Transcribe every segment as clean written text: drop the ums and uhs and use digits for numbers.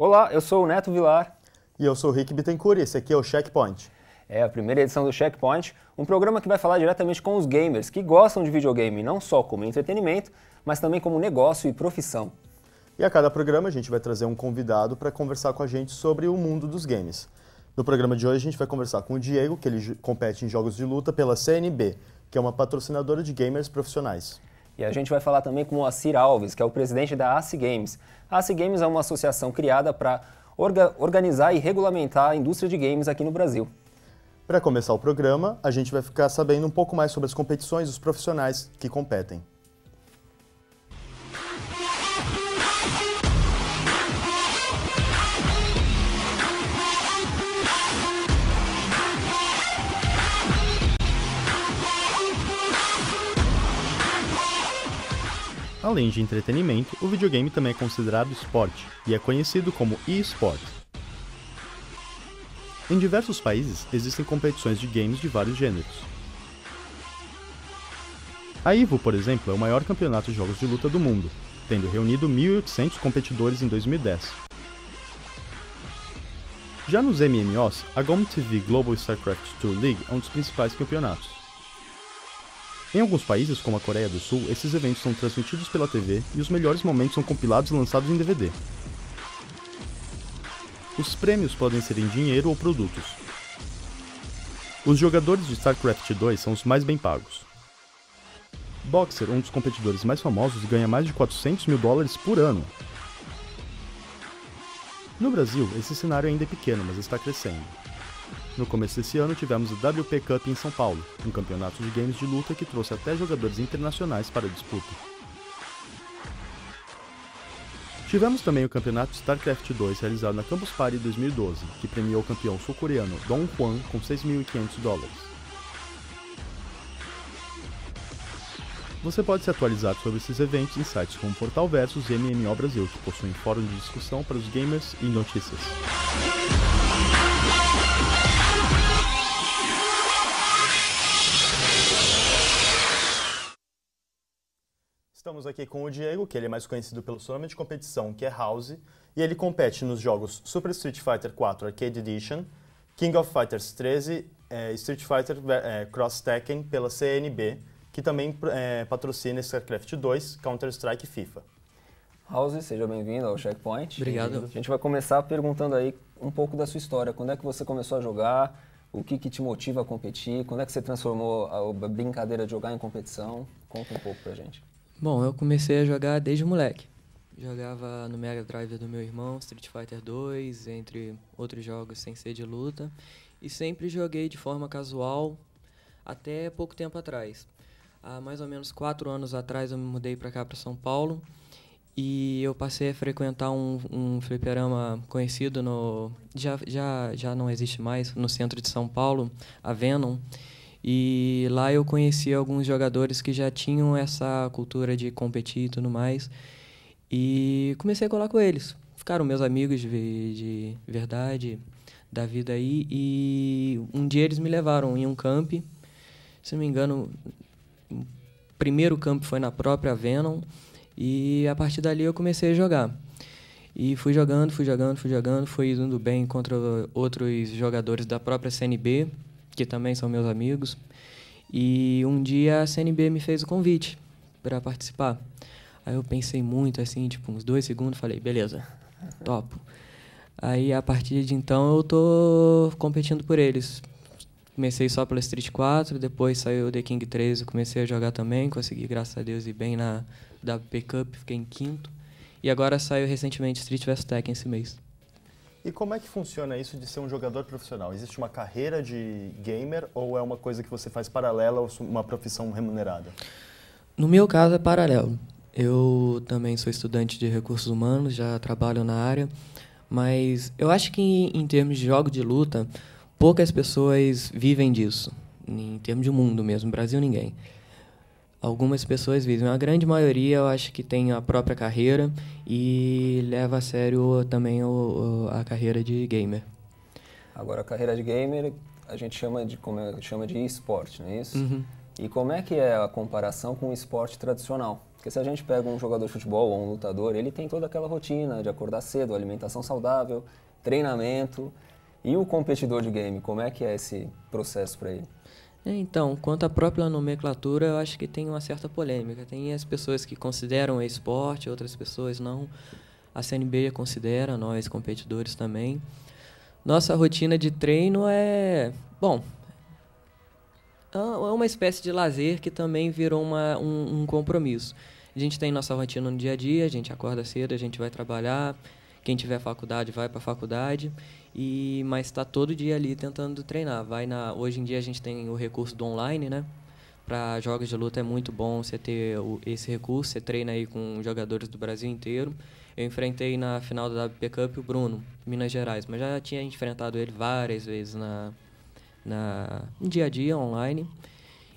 Olá, eu sou o Neto Vilar. E eu sou o Rick Bittencourt e esse aqui é o Checkpoint. É a primeira edição do Checkpoint, um programa que vai falar diretamente com os gamers que gostam de videogame não só como entretenimento, mas também como negócio e profissão. E a cada programa a gente vai trazer um convidado para conversar com a gente sobre o mundo dos games. No programa de hoje a gente vai conversar com o Diego, que ele compete em jogos de luta pela CNB, que é uma patrocinadora de gamers profissionais. E a gente vai falar também com o Assir Alves, que é o presidente da ACI Games. A ACI Games é uma associação criada para organizar e regulamentar a indústria de games aqui no Brasil. Para começar o programa, a gente vai ficar sabendo um pouco mais sobre as competições dos profissionais que competem. Além de entretenimento, o videogame também é considerado esporte e é conhecido como e-sport. Em diversos países existem competições de games de vários gêneros. A EVO, por exemplo, é o maior campeonato de jogos de luta do mundo, tendo reunido 1.800 competidores em 2010. Já nos MMOs, a GOM.TV Global StarCraft II League é um dos principais campeonatos. Em alguns países, como a Coreia do Sul, esses eventos são transmitidos pela TV e os melhores momentos são compilados e lançados em DVD. Os prêmios podem ser em dinheiro ou produtos. Os jogadores de StarCraft II são os mais bem pagos. Boxer, um dos competidores mais famosos, ganha mais de $400 mil por ano. No Brasil, esse cenário ainda é pequeno, mas está crescendo. No começo desse ano, tivemos o WP Cup em São Paulo, um campeonato de games de luta que trouxe até jogadores internacionais para a disputa. Tivemos também o campeonato StarCraft II realizado na Campus Party 2012, que premiou o campeão sul-coreano Dong Hwan com $6.500. Você pode se atualizar sobre esses eventos em sites como Portal Versus e MMO Brasil, que possuem fórum de discussão para os gamers e notícias. Estamos aqui com o Diego, que ele é mais conhecido pelo seu nome de competição, que é House, e ele compete nos jogos Super Street Fighter 4 Arcade Edition, King of Fighters 13, Street Fighter Cross Tekken pela CNB, que também patrocina StarCraft 2, Counter-Strike e FIFA. House, seja bem-vindo ao Checkpoint. Obrigado. A gente vai começar perguntando aí um pouco da sua história. Quando é que você começou a jogar? O que te motiva a competir? Quando é que você transformou a brincadeira de jogar em competição? Conta um pouco pra gente. Bom, eu comecei a jogar desde moleque. Jogava no Mega Drive do meu irmão, Street Fighter 2, entre outros jogos sem ser de luta. E sempre joguei de forma casual até pouco tempo atrás. Há mais ou menos 4 anos atrás eu me mudei para cá, para São Paulo. E eu passei a frequentar um fliperama conhecido já não existe mais, no centro de São Paulo, a Venom. E lá eu conheci alguns jogadores que já tinham essa cultura de competir e tudo mais. E comecei a colar com eles. Ficaram meus amigos de verdade, da vida aí. E um dia eles me levaram em um camp. Se não me engano, o primeiro camp foi na própria Venom. E a partir dali eu comecei a jogar. E fui jogando, fui indo bem contra outros jogadores da própria CNB, que também são meus amigos. E um dia a CNB me fez o convite para participar. Aí eu pensei muito, assim, tipo, uns 2 segundos, falei, beleza, topo. Aí, a partir de então, eu tô competindo por eles. Comecei só pela Street 4, depois saiu o The King 13, comecei a jogar também, consegui, graças a Deus, ir bem na WP Cup, fiquei em 5º. E agora saiu recentemente Street vs Tekken esse mês. E como é que funciona isso de ser um jogador profissional? Existe uma carreira de gamer ou é uma coisa que você faz paralela ou uma profissão remunerada? No meu caso é paralelo. Eu também sou estudante de recursos humanos, já trabalho na área, mas eu acho que em termos de jogo de luta, poucas pessoas vivem disso, em termos de mundo mesmo, Brasil ninguém. Algumas pessoas vivem, a grande maioria eu acho que tem a própria carreira e leva a sério também a carreira de gamer. Agora, a carreira de gamer a gente chama de, chama de esporte, não é isso? Uhum. E como é que é a comparação com o esporte tradicional? Porque se a gente pega um jogador de futebol ou um lutador, ele tem toda aquela rotina de acordar cedo, alimentação saudável, treinamento. E o competidor de game, como é que é esse processo para ele? Então, quanto à própria nomenclatura, eu acho que tem uma certa polêmica. Tem as pessoas que consideram esporte, outras pessoas não. A CNB considera, nós competidores também. Nossa rotina de treino bom, é uma espécie de lazer que também virou um compromisso. A gente tem nossa rotina no dia a dia, a gente acorda cedo, a gente vai trabalhar, quem tiver faculdade vai para a faculdade, mas está todo dia ali tentando treinar. Hoje em dia a gente tem o recurso do online, né? Para jogos de luta é muito bom você ter esse recurso, você treina aí com jogadores do Brasil inteiro. Eu enfrentei na final da WP Cup o Bruno, Minas Gerais, mas já tinha enfrentado ele várias vezes no dia a dia, online,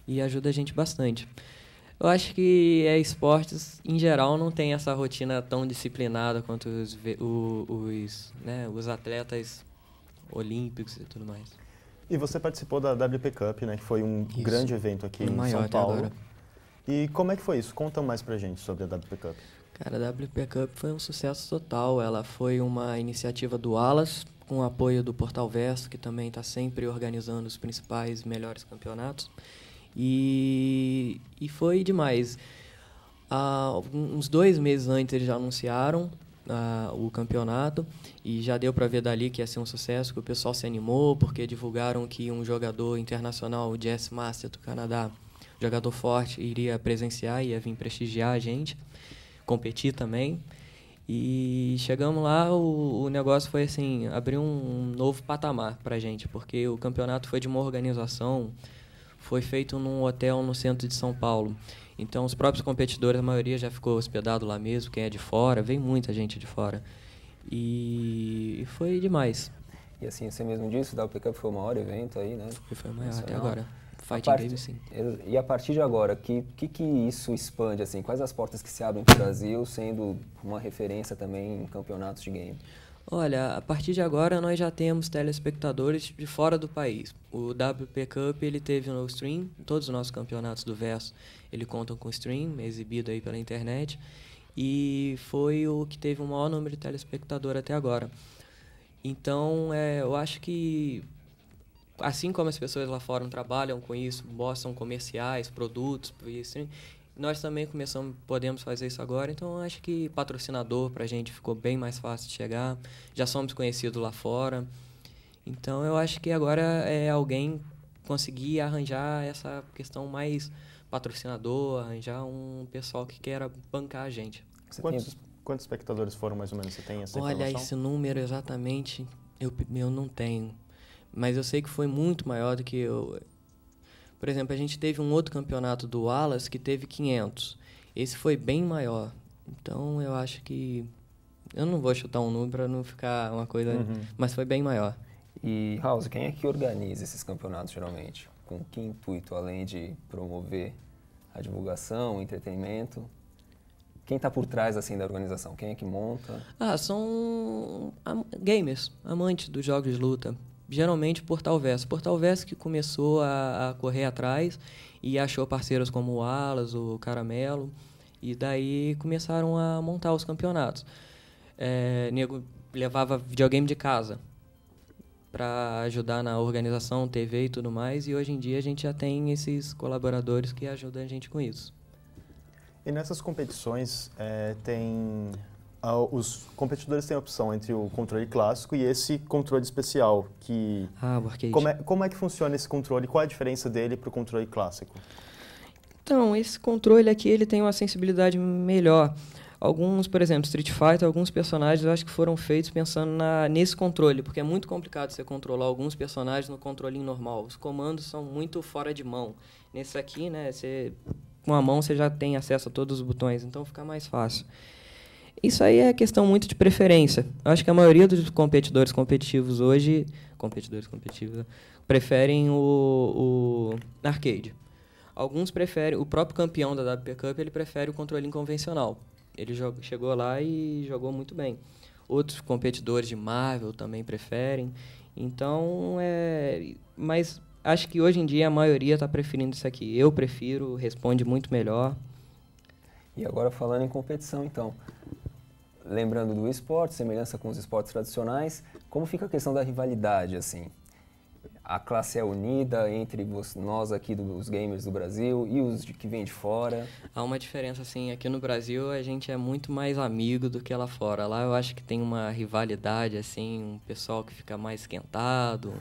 e ajuda a gente bastante. Eu acho que esportes, em geral, não tem essa rotina tão disciplinada quanto os atletas olímpicos e tudo mais. E você participou da WP Cup, né, que foi um grande evento aqui em São Paulo. Agora. E como é que foi isso? Conta mais pra gente sobre a WP Cup. Cara, a WP Cup foi um sucesso total. Ela foi uma iniciativa do Alas, com o apoio do Portal Verso, que também está sempre organizando os principais e melhores campeonatos. E foi demais. Uns 2 meses antes eles já anunciaram o campeonato e já deu para ver dali que ia ser um sucesso, que o pessoal se animou, porque divulgaram que um jogador internacional, o Jesse Master do Canadá, jogador forte, iria presenciar, ia vir prestigiar a gente, competir também. E chegamos lá, o negócio foi assim, abrir um novo patamar pra gente, porque o campeonato foi de uma organização, foi feito num hotel no centro de São Paulo. Então, os próprios competidores, a maioria já ficou hospedado lá mesmo, quem é de fora, vem muita gente de fora. E foi demais. E assim, você mesmo disse, o WP Cup foi o maior evento aí, né? Foi o maior até agora. Fighting Game, sim. E a partir de agora, que isso expande, assim? Quais as portas que se abrem para o Brasil, sendo uma referência também em campeonatos de game? Olha, a partir de agora nós já temos telespectadores de fora do país. O WP Cup, ele teve no stream, todos os nossos campeonatos do Verso, ele contam com stream, exibido aí pela internet, e foi o que teve o maior número de telespectadores até agora. Então, eu acho que, assim como as pessoas lá fora trabalham com isso, mostram comerciais, produtos, stream, nós também podemos fazer isso agora, então acho que patrocinador pra gente ficou bem mais fácil de chegar, já somos conhecidos lá fora, então eu acho que agora é alguém conseguir arranjar essa questão mais patrocinador, arranjar um pessoal que queira bancar a gente. Quantos espectadores foram mais ou menos? Você tem essa informação? Olha, esse número exatamente eu não tenho, mas eu sei que foi muito maior do que eu... Por exemplo, a gente teve um outro campeonato do Alas que teve 500. Esse foi bem maior. Então, eu acho que... Eu não vou chutar um número para não ficar uma coisa... Mas foi bem maior. E, House, quem é que organiza esses campeonatos, geralmente? Com que intuito, além de promover a divulgação, o entretenimento? Quem está por trás, assim, da organização? Quem é que monta? São gamers, amantes dos jogos de luta. Geralmente Portal Verso. Portal Verso que começou a correr atrás e achou parceiros como o Alas, o Caramelo, e daí começaram a montar os campeonatos. Nego levava videogame de casa para ajudar na organização, TV e tudo mais, e hoje em dia a gente já tem esses colaboradores que ajudam a gente com isso. E nessas competições, os competidores têm a opção entre o controle clássico e esse controle especial, que... o arcade. Como é que funciona esse controle? Qual a diferença dele para o controle clássico? Então, esse controle aqui ele tem uma sensibilidade melhor. Alguns, por exemplo, Street Fighter, alguns personagens eu acho que foram feitos pensando nesse controle, porque é muito complicado você controlar alguns personagens no controlinho normal. Os comandos são muito fora de mão. Nesse aqui, né, com a mão você já tem acesso a todos os botões, então fica mais fácil. Isso aí é questão muito de preferência. Eu acho que a maioria dos competidores competitivos hoje, preferem o arcade. Alguns preferem, o próprio campeão da WP Cup, ele prefere o controlinho convencional. Ele chegou lá e jogou muito bem. Outros competidores de Marvel também preferem. Então, mas acho que hoje em dia a maioria está preferindo isso aqui. Eu prefiro, responde muito melhor. E agora falando em competição, então, lembrando do esporte, semelhança com os esportes tradicionais, como fica a questão da rivalidade, assim? A classe é unida entre nós aqui dos gamers do Brasil e os que vêm de fora? Há uma diferença, assim, aqui no Brasil a gente é muito mais amigo do que lá fora. Lá eu acho que tem uma rivalidade, assim, um pessoal que fica mais esquentado.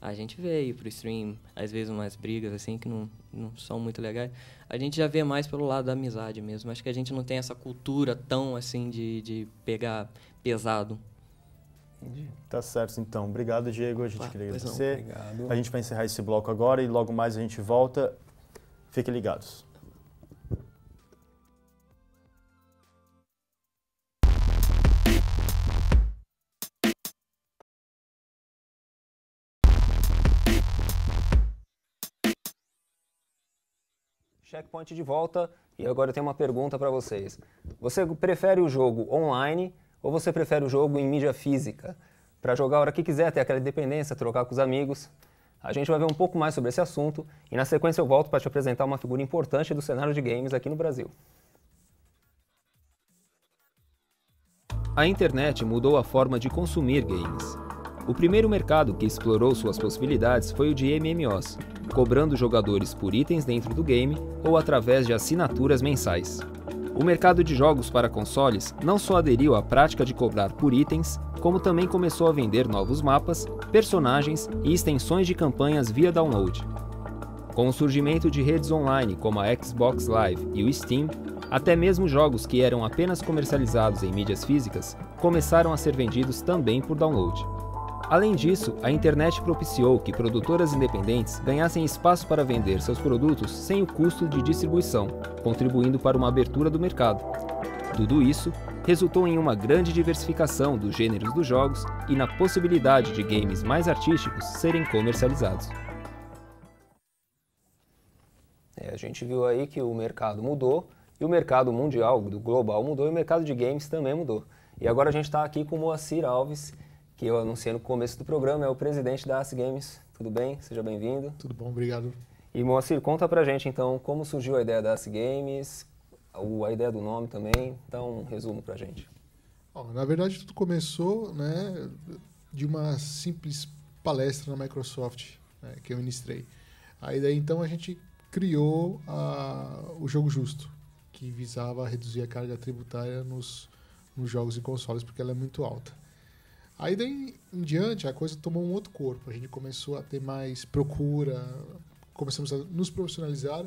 A gente vê aí pro stream, às vezes, umas brigas, assim, que não são muito legais. A gente já vê mais pelo lado da amizade mesmo. Acho que a gente não tem essa cultura tão, assim, de pegar pesado. Entendi. Tá certo, então. Obrigado, Diego. A gente queria agradecer. Obrigado. A gente vai encerrar esse bloco agora e logo mais a gente volta. Fiquem ligados. Checkpoint de volta e agora eu tenho uma pergunta para vocês. Você prefere o jogo online ou você prefere o jogo em mídia física? Para jogar a hora que quiser, ter aquela independência, trocar com os amigos. A gente vai ver um pouco mais sobre esse assunto e na sequência eu volto para te apresentar uma figura importante do cenário de games aqui no Brasil. A internet mudou a forma de consumir games. O primeiro mercado que explorou suas possibilidades foi o de MMOs, cobrando jogadores por itens dentro do game ou através de assinaturas mensais. O mercado de jogos para consoles não só aderiu à prática de cobrar por itens, como também começou a vender novos mapas, personagens e extensões de campanhas via download. Com o surgimento de redes online como a Xbox Live e o Steam, até mesmo jogos que eram apenas comercializados em mídias físicas começaram a ser vendidos também por download. Além disso, a internet propiciou que produtoras independentes ganhassem espaço para vender seus produtos sem o custo de distribuição, contribuindo para uma abertura do mercado. Tudo isso resultou em uma grande diversificação dos gêneros dos jogos e na possibilidade de games mais artísticos serem comercializados. A gente viu aí que o mercado mudou, e o mercado mundial, do global mudou, e o mercado de games também mudou. E agora a gente está aqui com o Moacir Alves, que eu anunciei no começo do programa, é o presidente da AC Games. Tudo bem? Seja bem-vindo. Tudo bom, obrigado. E Moacir, conta pra gente então como surgiu a ideia da AC Games, a ideia do nome também, dá um resumo pra gente. Bom, na verdade, tudo começou, né, de uma simples palestra na Microsoft, né, que eu ministrei. Aí daí então a gente criou o Jogo Justo, que visava reduzir a carga tributária nos jogos e consoles, porque ela é muito alta. Aí daí em diante a coisa tomou um outro corpo, a gente começou a ter mais procura, começamos a nos profissionalizar.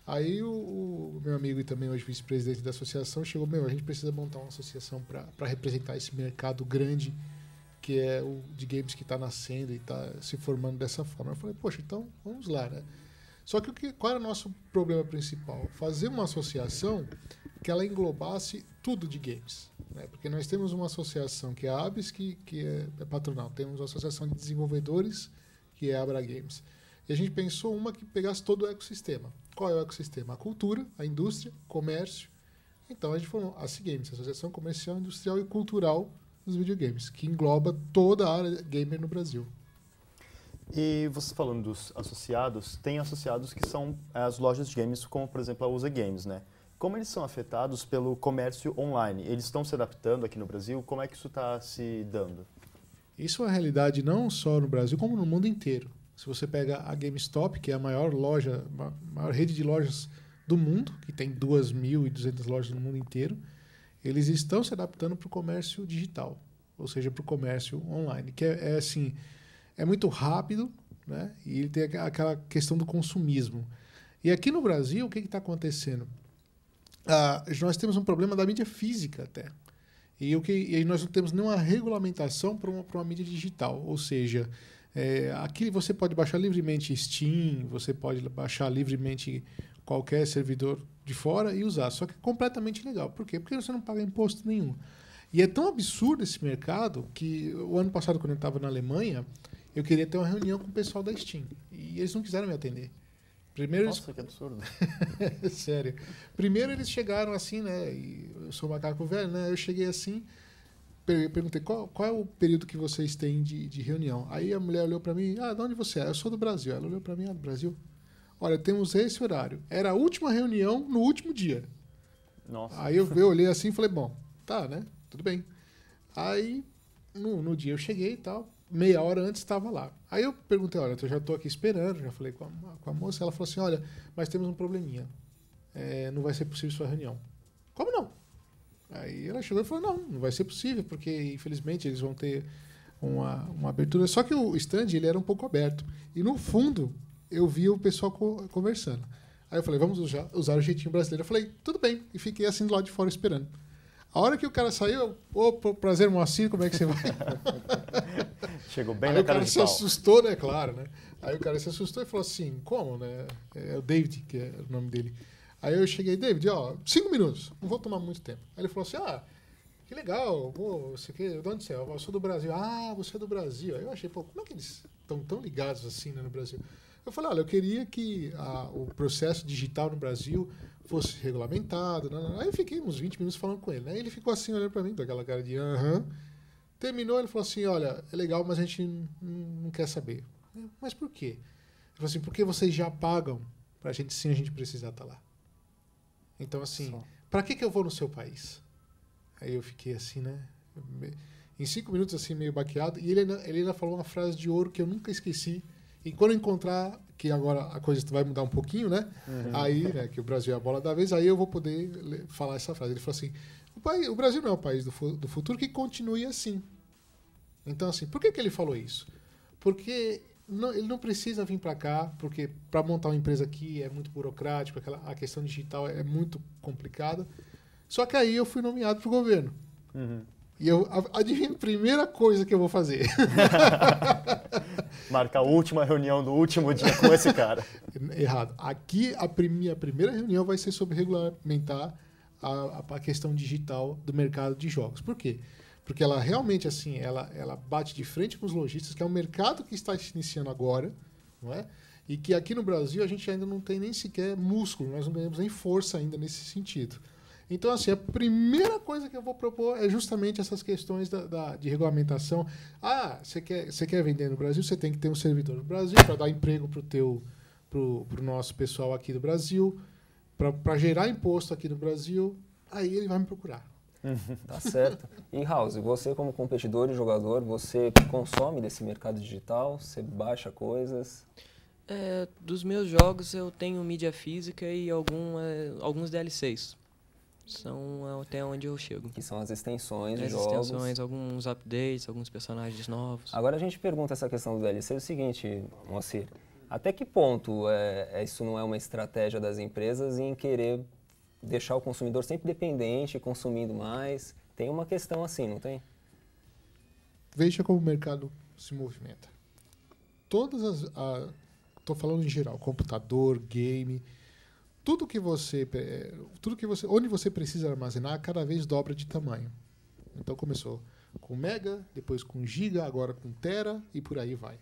Aí o meu amigo e também hoje vice-presidente da associação chegou, a gente precisa montar uma associação para representar esse mercado grande que é o de games que está nascendo e está se formando dessa forma. Eu falei, poxa, então vamos lá, né? Só que qual era o nosso problema principal? Fazer uma associação que ela englobasse tudo de games, né? Porque nós temos uma associação que é a ABS, que é patronal. Temos a Associação de Desenvolvedores, que é a Abra Games. E a gente pensou uma que pegasse todo o ecossistema. Qual é o ecossistema? A cultura, a indústria, comércio. Então a gente falou a AC Games, Associação Comercial, Industrial e Cultural dos Videogames, que engloba toda a área gamer no Brasil. E você falando dos associados, tem associados que são as lojas de games, como por exemplo a USA Games, né? Como eles são afetados pelo comércio online? Eles estão se adaptando aqui no Brasil? Como é que isso está se dando? Isso é uma realidade não só no Brasil, como no mundo inteiro. Se você pega a GameStop, que é a maior rede de lojas do mundo, que tem 2.200 lojas no mundo inteiro, eles estão se adaptando para o comércio digital, ou seja, para o comércio online, que é muito rápido, né? E ele tem aquela questão do consumismo. E aqui no Brasil, o que está acontecendo? Nós temos um problema da mídia física até. E nós não temos nenhuma regulamentação para uma mídia digital. Ou seja, aqui você pode baixar livremente Steam, você pode baixar livremente qualquer servidor de fora e usar. Só que é completamente ilegal. Por quê? Porque você não paga imposto nenhum. E é tão absurdo esse mercado que o ano passado, quando eu estava na Alemanha, eu queria ter uma reunião com o pessoal da Steam. E eles não quiseram me atender. Primeiro Nossa, que absurdo. Sério. Primeiro eles chegaram assim, né? E eu sou um macaco velho, né? Eu cheguei assim, perguntei, qual é o período que vocês têm de reunião? Aí a mulher olhou para mim, de onde você é? Eu sou do Brasil. Ela olhou para mim, do Brasil? Olha, temos esse horário. Era a última reunião no último dia. Nossa. Aí eu olhei assim e falei, bom, tá, né? Tudo bem. Aí, no dia eu cheguei e tal, meia hora antes estava lá. Aí eu perguntei, olha, eu já estou aqui esperando, já falei com a moça, ela falou assim, olha, mas temos um probleminha. Não vai ser possível sua reunião. Como não? Aí ela chegou e falou, não vai ser possível, porque infelizmente eles vão ter uma abertura. Só que o stand ele era um pouco aberto. E no fundo, eu vi o pessoal conversando. Aí eu falei, vamos usar o jeitinho brasileiro. Eu falei, tudo bem. E fiquei assim do lado de fora esperando. A hora que o cara saiu, prazer, Moacir, como é que você vai? Chegou bem aí na o cara cara de se pau. assustou, né? Claro, né? Aí o cara se assustou e falou assim, como, né? É o David, que é o nome dele. Aí eu cheguei, David, 5 minutos, não vou tomar muito tempo. Aí ele falou assim, que legal, você de onde você é? Eu sou do Brasil. Ah, você é do Brasil. Aí eu achei, como é que eles estão tão ligados assim, né, no Brasil? Eu falei, olha, eu queria que o processo digital no Brasil fosse regulamentado. Aí eu fiquei uns 20 minutos falando com ele. Aí ele ficou assim, olhando para mim, com aquela cara de aham. Terminou, ele falou assim, olha, é legal, mas a gente não quer saber. Mas por quê? Ele falou assim, porque vocês já pagam pra gente sim, a gente precisar estar lá. Então, assim, para que eu vou no seu país? Aí eu fiquei assim, né? Em 5 minutos, assim, meio baqueado. E ele ainda falou uma frase de ouro que eu nunca esqueci. E quando eu encontrar, que agora a coisa vai mudar um pouquinho, né? Aí, né, que o Brasil é a bola da vez, aí eu vou poder falar essa frase. Ele falou assim, o Brasil não é o país do futuro, que continue assim. Então, assim, por que ele falou isso? Porque ele não precisa vir para cá, porque para montar uma empresa aqui é muito burocrático, a questão digital é muito complicada. Só que aí eu fui nomeado para o governo. E eu adivinha a primeira coisa que eu vou fazer. Marcar a última reunião do último dia com esse cara. Errado. Aqui, minha primeira reunião vai ser sobre regulamentar a questão digital do mercado de jogos. Por quê? Porque ela realmente, assim, ela bate de frente com os lojistas, que é um mercado que está se iniciando agora, não é? E que aqui no Brasil a gente ainda não tem nem sequer músculo, nós não ganhamos nem força ainda nesse sentido. Então, assim, a primeira coisa que eu vou propor é justamente essas questões de regulamentação. Você quer vender no Brasil, você tem que ter um servidor no Brasil para dar emprego pro nosso pessoal aqui do Brasil, para gerar imposto aqui no Brasil. Aí ele vai me procurar. Tá certo. E House, você como competidor e jogador, você consome desse mercado digital? Você baixa coisas? Dos meus jogos eu tenho mídia física e alguns DLCs. São até onde eu chego. Que são as extensões de As jogos. extensões, alguns updates, alguns personagens novos. Agora a gente pergunta essa questão do DLC, é o seguinte, Moacir, até que ponto isso não é uma estratégia das empresas em querer deixar o consumidor sempre dependente, consumindo mais? Tem uma questão assim, não tem? Veja como o mercado se movimenta. Estou falando em geral, computador, game, onde você precisa armazenar, cada vez dobra de tamanho. Então começou com mega, depois com giga, agora com tera e por aí vai.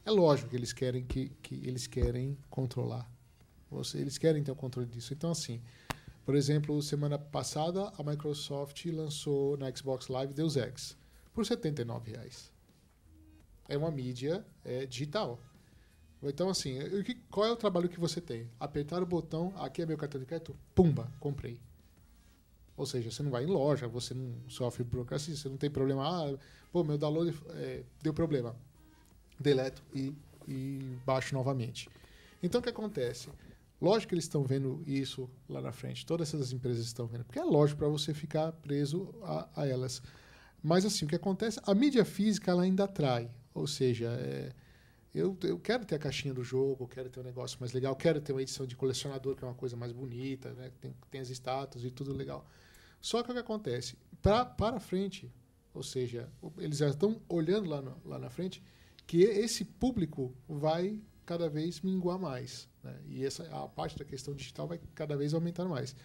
É lógico que eles querem que eles querem controlar. Eles querem ter o controle disso. Então, assim, por exemplo, semana passada a Microsoft lançou na Xbox Live Deus Ex por R$ 79,00. É uma mídia digital. Então, assim, qual é o trabalho que você tem? Apertar o botão, aqui é meu cartão de crédito, pumba, comprei. Ou seja, você não vai em loja, você não sofre burocracia, você não tem problema. Meu download deu problema. Deleto e baixo novamente. Então, o que acontece? Lógico que eles estão vendo isso lá na frente, todas essas empresas estão vendo, porque é lógico para você ficar preso a elas. Mas, assim, o que acontece? A mídia física ela ainda atrai, ou seja, eu quero ter a caixinha do jogo, quero ter um negócio mais legal, quero ter uma edição de colecionador, que é uma coisa mais bonita, né? Tem as estátuas e tudo legal. Só que o que acontece? Para frente, ou seja, eles já estão olhando lá na frente, que esse público vai cada vez minguar mais, né? E a parte da questão digital vai cada vez aumentar mais.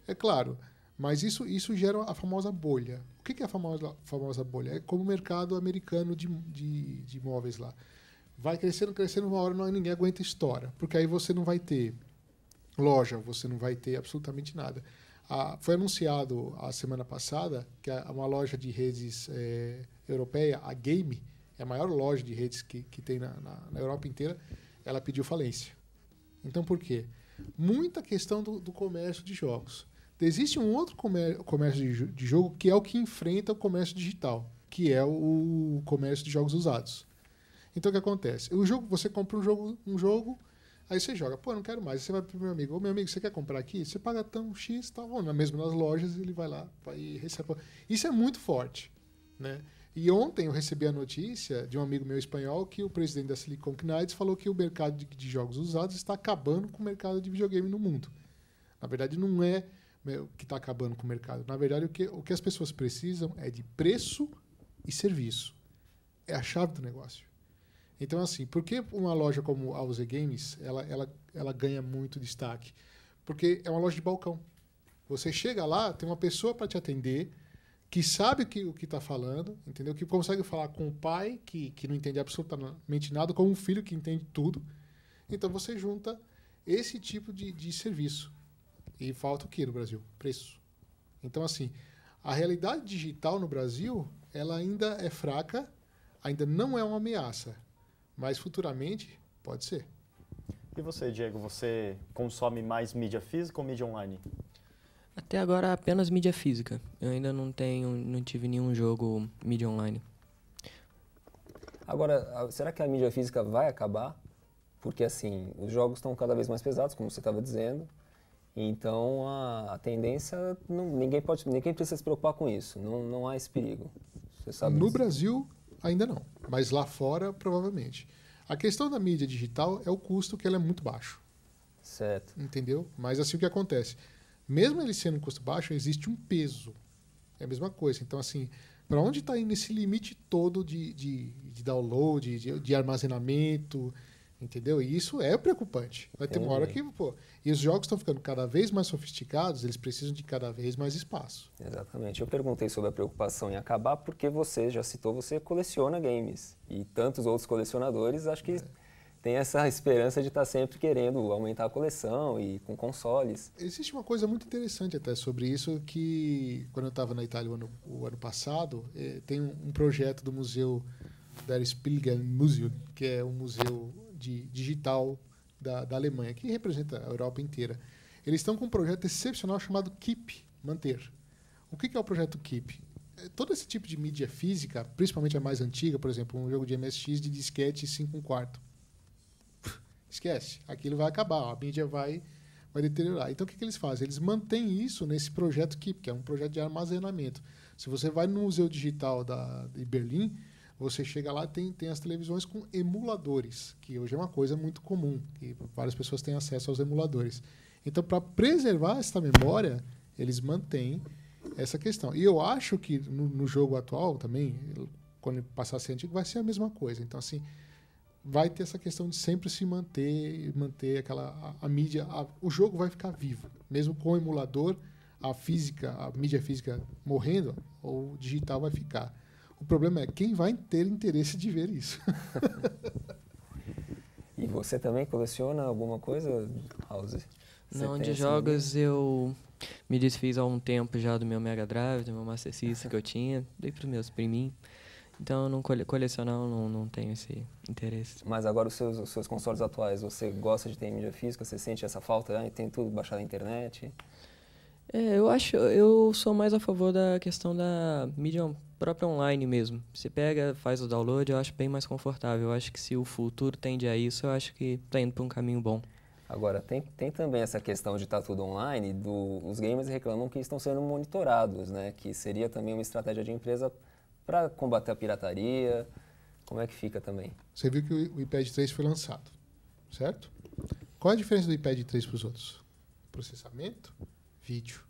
É claro, mas isso gera a famosa bolha. O que é a famosa bolha? É como o mercado americano de imóveis lá. Vai crescendo, uma hora ninguém aguenta e estoura. Porque aí você não vai ter loja, você não vai ter absolutamente nada. Foi anunciado a semana passada que uma loja de redes europeia, a Game, é a maior loja de redes que tem na Europa inteira, ela pediu falência. Então, por quê? Muita questão do comércio de jogos. Existe um outro comércio de jogo que é o que enfrenta o comércio digital, que é o comércio de jogos usados. Então, o que acontece? O jogo, você compra um jogo, aí você joga. Pô, não quero mais. Aí você vai pro meu amigo. Ô, meu amigo, você quer comprar aqui? Você paga tão X, tal. Ou mesmo nas lojas, ele vai lá e recebe. Isso é muito forte, né? E ontem eu recebi a notícia de um amigo meu espanhol que o presidente da Silicon Knights falou que o mercado de jogos usados está acabando com o mercado de videogame no mundo. Na verdade, não é o que está acabando com o mercado. Na verdade, o que as pessoas precisam é de preço e serviço. É a chave do negócio. Então, assim, por que uma loja como a UZ Games ela ganha muito destaque? Porque é uma loja de balcão. Você chega lá, tem uma pessoa para te atender, que sabe o que está falando, entendeu? Que consegue falar com o pai, que não entende absolutamente nada, com um filho que entende tudo. Então, você junta esse tipo de serviço. E falta o quê no Brasil? Preço. Então, assim, a realidade digital no Brasil, ela ainda é fraca, ainda não é uma ameaça, mas futuramente pode ser. E você, Diego, você consome mais mídia física ou mídia online? Até agora apenas mídia física. Eu ainda não tive nenhum jogo mídia online. Agora, será que a mídia física vai acabar? Porque, assim, os jogos estão cada vez mais pesados, como você estava dizendo. Então, a tendência, ninguém precisa se preocupar com isso. Não há esse perigo. Você sabe no disso? Brasil, ainda não. Mas lá fora, provavelmente. A questão da mídia digital é o custo, que ela é muito baixo. Certo. Entendeu? Mas assim, o que acontece? Mesmo ele sendo um custo baixo, existe um peso. É a mesma coisa. Então, assim, para onde está indo esse limite todo de download, de armazenamento, entendeu? E isso é preocupante. Vai ter uma hora que, pô... E os jogos estão ficando cada vez mais sofisticados, eles precisam de cada vez mais espaço. Exatamente. Eu perguntei sobre a preocupação em acabar porque você já citou, você coleciona games. E tantos outros colecionadores, acho que tem essa esperança de estar sempre querendo aumentar a coleção e com consoles. Existe uma coisa muito interessante até sobre isso, que quando eu estava na Itália o ano passado, tem um projeto do museu Der Spiegel Museum, que é um museu digital da Alemanha, que representa a Europa inteira. Eles estão com um projeto excepcional chamado Keep, manter. O que é o projeto Keep? Todo esse tipo de mídia física, principalmente a mais antiga, por exemplo, um jogo de MSX de disquete 5/4. Esquece, aquilo vai acabar, a mídia vai deteriorar. Então, o que eles fazem? Eles mantêm isso nesse projeto Keep, que é um projeto de armazenamento. Se você vai no Museu Digital de Berlim, você chega lá, tem as televisões com emuladores, que hoje é uma coisa muito comum, que várias pessoas têm acesso aos emuladores. Então, para preservar essa memória, eles mantêm essa questão. E eu acho que no jogo atual também, quando passar a ser antigo, vai ser a mesma coisa. Então, assim, vai ter essa questão de sempre se manter a mídia. O jogo vai ficar vivo, mesmo com o emulador, a mídia física morrendo, o digital vai ficar. O problema é quem vai ter interesse de ver isso. E você também coleciona alguma coisa, House? Não, de jogos eu me desfiz há um tempo já do meu Mega Drive, do meu Master System que eu tinha, dei para os meus priminhos. Então, não colecionar, não tenho esse interesse. Mas agora os seus consoles atuais, você gosta de ter em mídia física? Você sente essa falta? Tem tudo baixado na internet? Eu sou mais a favor da questão da mídia própria online mesmo. Você pega, faz o download, eu acho bem mais confortável. Eu acho que se o futuro tende a isso, eu acho que está indo para um caminho bom. Agora, tem também essa questão de estar tudo online, os gamers reclamam que estão sendo monitorados, né? Que seria também uma estratégia de empresa para combater a pirataria. Como é que fica também? Você viu que o iPad 3 foi lançado, certo? Qual é a diferença do iPad 3 para os outros? Processamento, vídeo.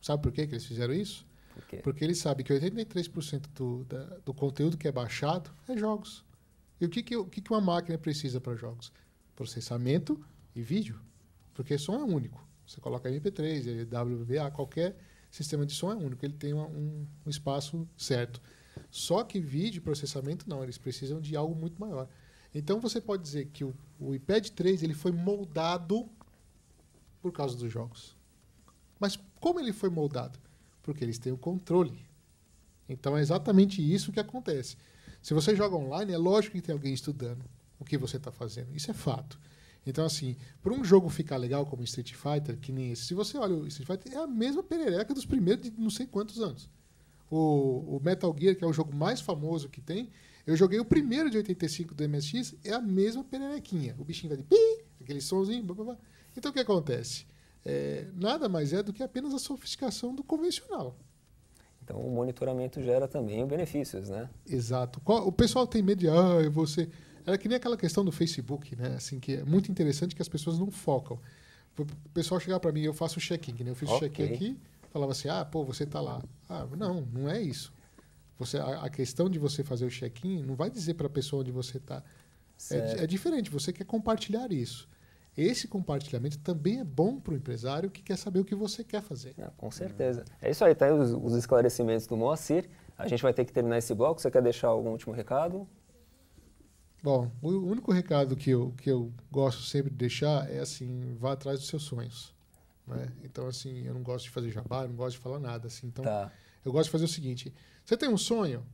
Sabe por que eles fizeram isso? Por quê? Porque eles sabem que 83% do conteúdo que é baixado é jogos. E o que uma máquina precisa para jogos? Processamento e vídeo. Porque som é único. Você coloca MP3, WVA, qualquer sistema de som é único. Ele tem um espaço certo. Só que vídeo e processamento não. Eles precisam de algo muito maior. Então você pode dizer que o iPad 3 ele foi moldado por causa dos jogos. Mas como ele foi moldado? Porque eles têm o controle. Então é exatamente isso que acontece. Se você joga online, é lógico que tem alguém estudando o que você está fazendo. Isso é fato. Então, assim, para um jogo ficar legal como Street Fighter, que nem esse, se você olha o Street Fighter, é a mesma perereca dos primeiros de não sei quantos anos. O Metal Gear, que é o jogo mais famoso que tem, eu joguei o primeiro de 85 do MSX, é a mesma pererequinha. O bichinho vai de pi, aquele somzinho, blá, blá, blá. Então, o que acontece? Nada mais é do que apenas a sofisticação do convencional. Então, o monitoramento gera também benefícios, né? Exato. O pessoal tem medo de, você... Era que nem aquela questão do Facebook, né? Assim, que é muito interessante que as pessoas não focam. O pessoal chegar para mim, eu faço o check-in, né? Eu fiz o check-in aqui, falava assim, você tá lá. Não é isso. A questão de você fazer o check-in não vai dizer para a pessoa onde você está. É diferente, você quer compartilhar isso. Esse compartilhamento também é bom para o empresário que quer saber o que você quer fazer. Com certeza. É isso aí, tá aí os esclarecimentos do Moacir. A gente vai ter que terminar esse bloco. Você quer deixar algum último recado? Bom, o único recado que eu gosto sempre de deixar é assim, vá atrás dos seus sonhos. Né? Então, assim, eu não gosto de fazer jabá, eu não gosto de falar nada. Assim, então, eu gosto de fazer o seguinte, você tem um sonho,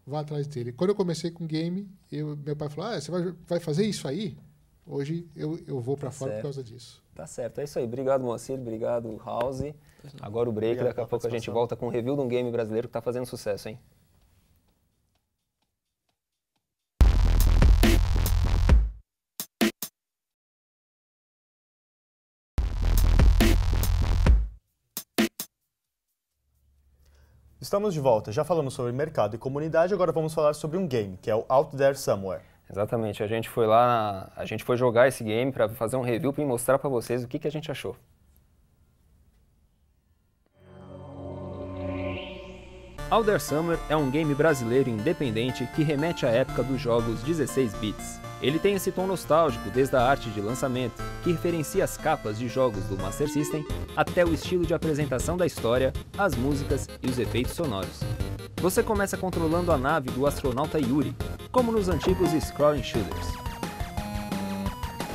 vá atrás dele. Quando eu comecei com game, meu pai falou, você vai fazer isso aí? Hoje eu vou para fora por causa disso. Tá certo, é isso aí. Obrigado, Moacir. Obrigado, House. Agora o break, daqui a pouco a gente volta com um review de um game brasileiro que tá fazendo sucesso, hein? Estamos de volta. Já falamos sobre mercado e comunidade, agora vamos falar sobre um game, que é o Out There Somewhere. Exatamente. A gente foi lá, a gente foi jogar esse game para fazer um review para mostrar para vocês o que a gente achou. Out There Somewhere é um game brasileiro independente que remete à época dos jogos 16 bits. Ele tem esse tom nostálgico desde a arte de lançamento, que referencia as capas de jogos do Master System, até o estilo de apresentação da história, as músicas e os efeitos sonoros. Você começa controlando a nave do astronauta Yuri, como nos antigos scrolling shooters.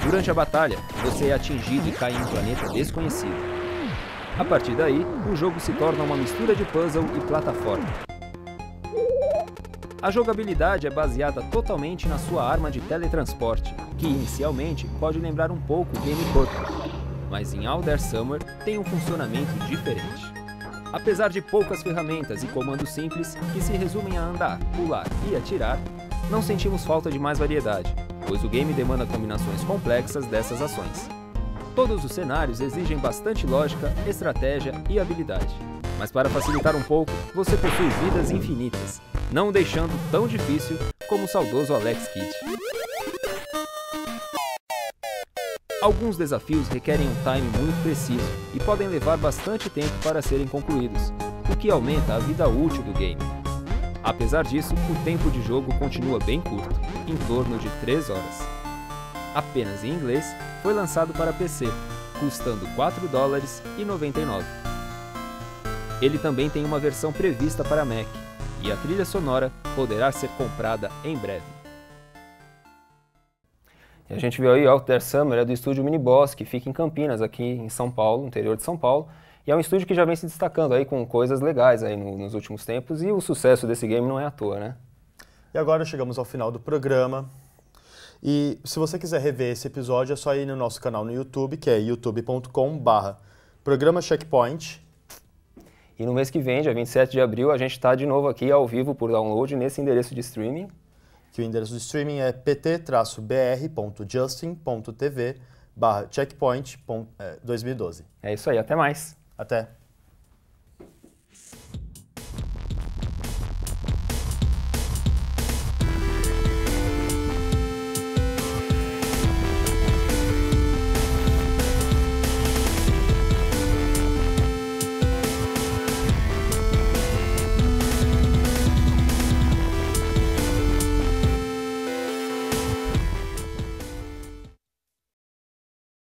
Durante a batalha, você é atingido e cai em um planeta desconhecido. A partir daí, o jogo se torna uma mistura de puzzle e plataforma. A jogabilidade é baseada totalmente na sua arma de teletransporte, que inicialmente pode lembrar um pouco o Game Corpo, mas em Out There Somewhere tem um funcionamento diferente. Apesar de poucas ferramentas e comandos simples, que se resumem a andar, pular e atirar, não sentimos falta de mais variedade, pois o game demanda combinações complexas dessas ações. Todos os cenários exigem bastante lógica, estratégia e habilidade, mas para facilitar um pouco, você possui vidas infinitas, não deixando tão difícil como o saudoso Alex Kidd. Alguns desafios requerem um time muito preciso e podem levar bastante tempo para serem concluídos, o que aumenta a vida útil do game. Apesar disso, o tempo de jogo continua bem curto, em torno de 3 horas. Apenas em inglês, foi lançado para PC, custando $4,99. Ele também tem uma versão prevista para Mac, e a trilha sonora poderá ser comprada em breve. E a gente viu aí Out There Somewhere, é do estúdio Miniboss, que fica em Campinas, aqui em São Paulo, no interior de São Paulo. E é um estúdio que já vem se destacando aí com coisas legais aí nos últimos tempos, e o sucesso desse game não é à toa, né? E agora chegamos ao final do programa. E se você quiser rever esse episódio, é só ir no nosso canal no YouTube, que é youtube.com/programa Checkpoint. E no mês que vem, dia 27 de abril, a gente está de novo aqui ao vivo por download nesse endereço de streaming. Que o endereço de streaming é pt-br.justin.tv/checkpoint2012. É isso aí, até mais. Até.